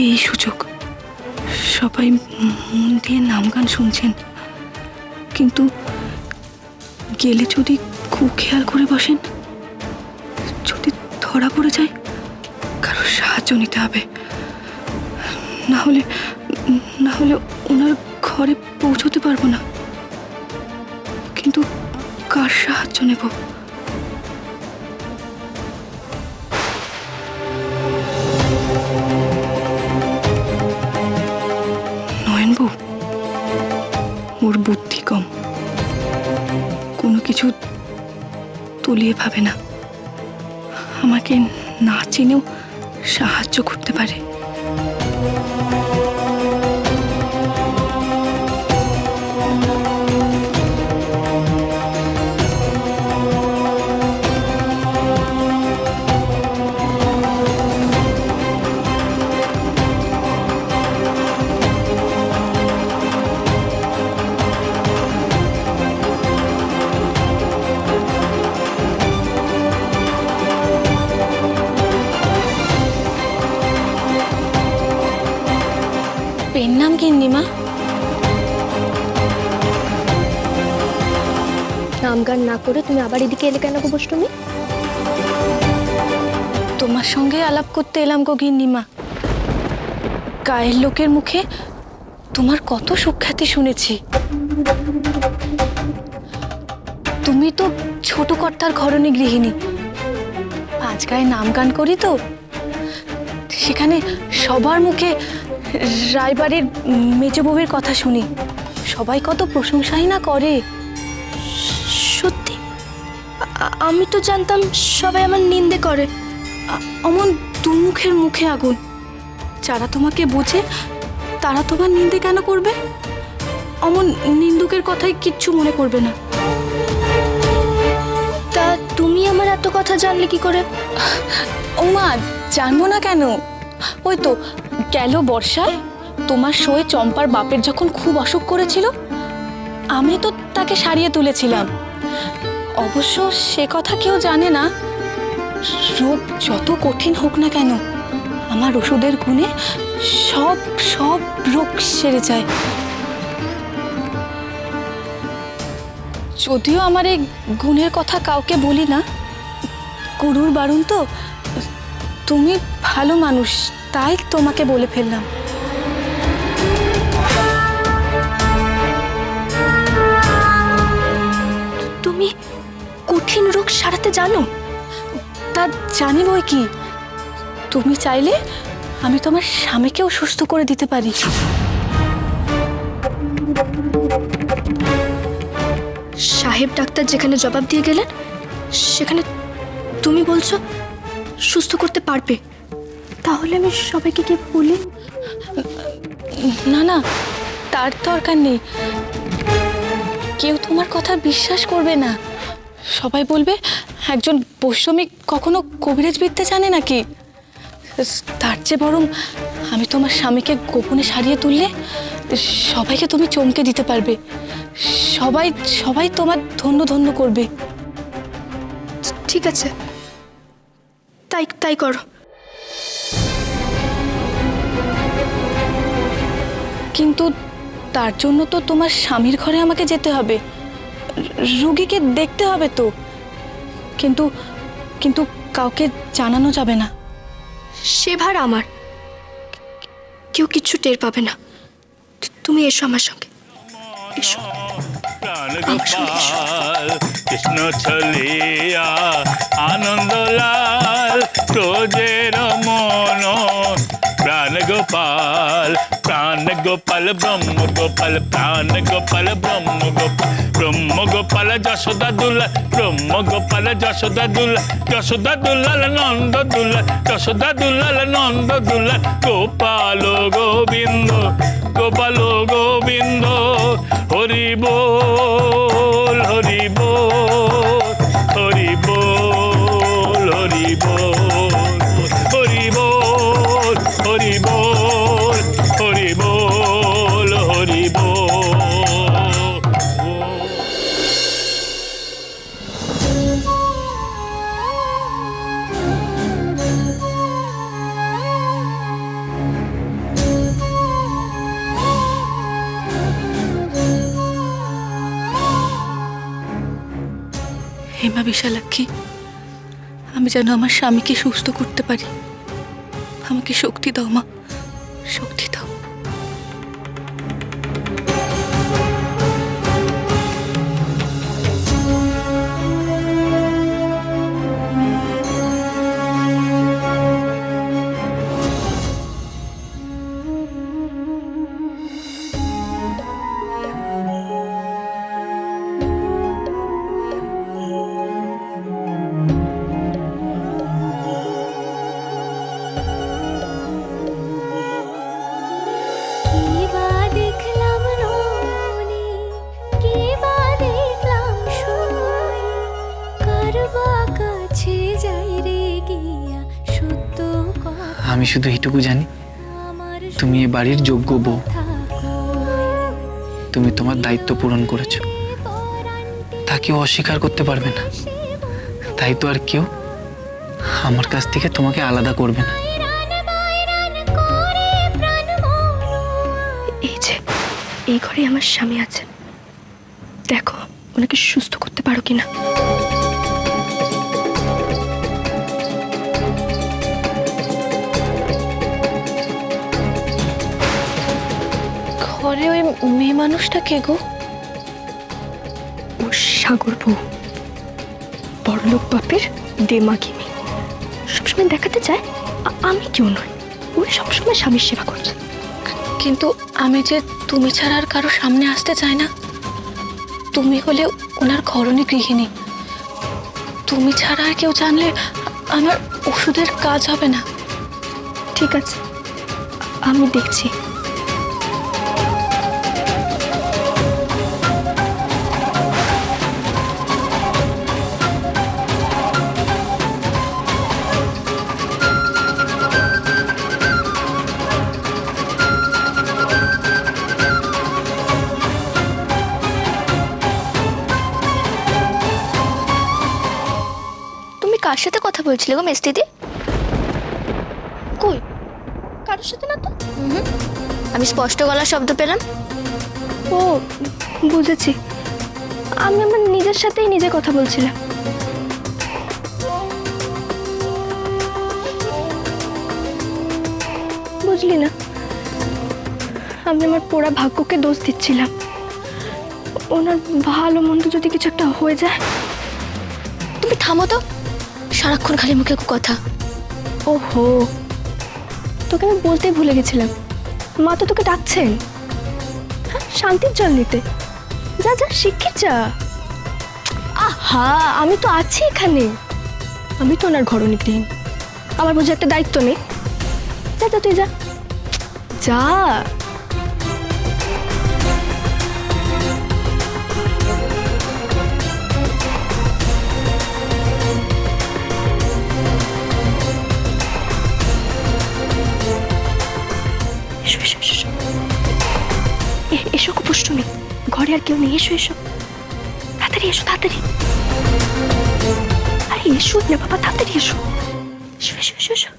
এই সুযোগ। সবাই মন দিয়ে নাম গান শুনছেন, কিন্তু গেলে যদি খুব খেয়াল করে বসেন, যদি ধরা পড়ে যায়, কারোর সাহায্য নিতে হবে। না হলে ওনার ঘরে পৌঁছতে পারবো না। কিন্তু কার সাহায্য নেব? নয়নবু, ওর বুদ্ধি কম, কোনো কিছু তুলিয়ে ভাবে না। আমাকে না চিনেও সাহায্য করতে পারে। পেন নাম গিন্নিমা? নাম গান না করে তুমি আবার এদিকে এলে কেন গো বষ্টমী? তোমার সঙ্গে আলাপ করতে এলাম গো গিন্নিমা। গায়ের লোকের মুখে তোমার কত সুখ্যাতি শুনেছি। তুমি তো ছোট কর্তার ঘরণী গৃহিণী। পাঁচ গায়ে নাম গান করি তো, সেখানে সবার মুখে রায়বাড়ির মেজ বউয়ের কথা শুনি। সবাই কত প্রশংসাই না করে। সত্যি? আমি তো জানতাম সবাই আমার নিন্দে করে। অমন দুমুখের মুখে আগুন। যারা তোমাকে বোঝে তারা তোমার নিন্দে কেন করবে? অমন নিন্দুকের কথাই কিচ্ছু মনে করবে না। তা তুমি আমার এত কথা জানলে কি করে? ও মা, জানবো না কেন? ওই তো গেল বর্ষায় তোমার সয়ে চম্পার বাপের যখন খুব অসুখ করেছিল, আমি তো তাকে সারিয়ে তুলেছিলাম। অবশ্য সে কথা কেউ জানে না। রোগ যত কঠিন হোক না কেন, আমার ওষুধের গুণে সব সব রোগ সেরে যায়। যদিও আমার এই গুণের কথা কাউকে বলি না, গুরুর বারণ তো। তুমি ভালো মানুষ, তাই তোমাকে বলে ফেললাম। তুমি কঠিন রোগ সারাতে জানো? তা জানি বই কি। তুমি চাইলে আমি তোমার স্বামীকেও সুস্থ করে দিতে পারি। সাহেব ডাক্তার যেখানে জবাব দিয়ে গেলেন, সেখানে তুমি বলছো সুস্থ করতে পারবে? তাহলে আমি সবাইকে কি বলি? না না, তার দরকার নেই। কেউ তোমার কথা বিশ্বাস করবে না। সবাই বলবে একজন বৈষমিক কখনো কবিরাজ বিদ্যা জানে নাকি। তার চেয়ে বরং আমি তোমার স্বামীকে গোপনে সারিয়ে তুললে সবাইকে তুমি চমকে দিতে পারবে। সবাই সবাই তোমার ধন্য ধন্য করবে। ঠিক আছে, তাই তাই করো। কিন্তু তার জন্য তো তোমার স্বামীর ঘরে আমাকে যেতে হবে, রোগীকে দেখতে হবে তো। কিন্তু কিন্তু কাউকে জানানো যাবে না। সে ভার আমার, কেউ কিচ্ছু টের পাবে না। তুমি এসো আমার সঙ্গে, এসো আমার সঙ্গে এসো। কৃষ্ণ ছলিয়া আনন্দ লাল ক্রোধের মন প্রাণ গোপাল ব্রহ্ম গোপাল প্রাণ গোপাল ব্রহ্ম গোপাল যশোদা দুল্লা ব্রহ্ম গোপাল যশোদা দুল্লাল নন্দ দুল্লা যশোদা দুল্লাল নন্দ দুল্লা গোপাল গোবিন্দ হরি বল হরি বল হরি বল হরি বল হরি বল হরি বল হরি বল হরি বল। মা বিশালাক্ষী, আমি যেন আমার স্বামীকে সুস্থ করতে পারি। আমাকে শক্তি দাও মা, শক্তি দাও। কিবা দেখলাম নয়নে, কিবা দেখলাম শুনে, কারবা কাছে যাই রে গিয়া সত্য কথা আমি শুধু এইটুকু জানি, আমার তুমি এ বাড়ির যোগ্য বউ। তুমি তোমার দায়িত্ব পূরণ করেছো, তা কেউ অস্বীকার করতে পারবে না। তাই তো আর কেউ আমার কাছ থেকে তোমাকে আলাদা করবে না। এই যে এই ঘরে আমার স্বামী আছে, দেখো ওনাকে সুস্থ করতে পারো কিনা। ঘরে ওই মেয়ে মানুষটা কে গো? ও সাগর বউ, বড়লোক বাপের দেমাগি মেয়ে। সবসময় দেখাতে চায় আমি কেউ নয়, ওই সবসময় স্বামীর সেবা করছে। কিন্তু আমি যে তুমি ছাড়া আর কারো সামনে আসতে চাই না। তুমি হলে ওনার ঘরণী গৃহিণী, তুমি ছাড়া আর কেউ জানলে আমার ওষুধের কাজ হবে না। ঠিক আছে, আমি দেখছি। তুমি কার সাথে কথা বলছিলে গো মেস্তিদি? কই, কারোর সাথে না তো। আমি স্পষ্ট গলার শব্দ পেলাম। ও বুঝেছি, আমি আমার নিজের সাথেই নিজে কথা বলছিলাম। বুঝলি না, আমি আমার পোড়া ভাগ্যকে দোষ দিচ্ছিলাম। ওনার ভালো মন্দ যদি কিছু একটা হয়ে যায়। তুমি থামো তো, সারাক্ষণ খালি মুখে কথা। ওহো, তোকে আমি বলতেই ভুলে গেছিলাম, মা তো তোকে ডাকছেন। হ্যাঁ, শান্তির জল নিতে যা, যা শিগগির যা। আহা, আমি তো আছি এখানে, আমি তো ওনার ঘরণী গৃহিণী, আমার বুঝে একটা দায়িত্ব নেই। যা যা, তুই যা যা। এসো এসো এসো, এসো কুপুষ্টমী, ঘরে আর কেউ নেই। এসো এসো, তাড়াতাড়ি এসো, তাড়াতাড়ি। আরে এসো না বাবা, তাড়াতাড়ি এসো। এসো এসো এসো এসো।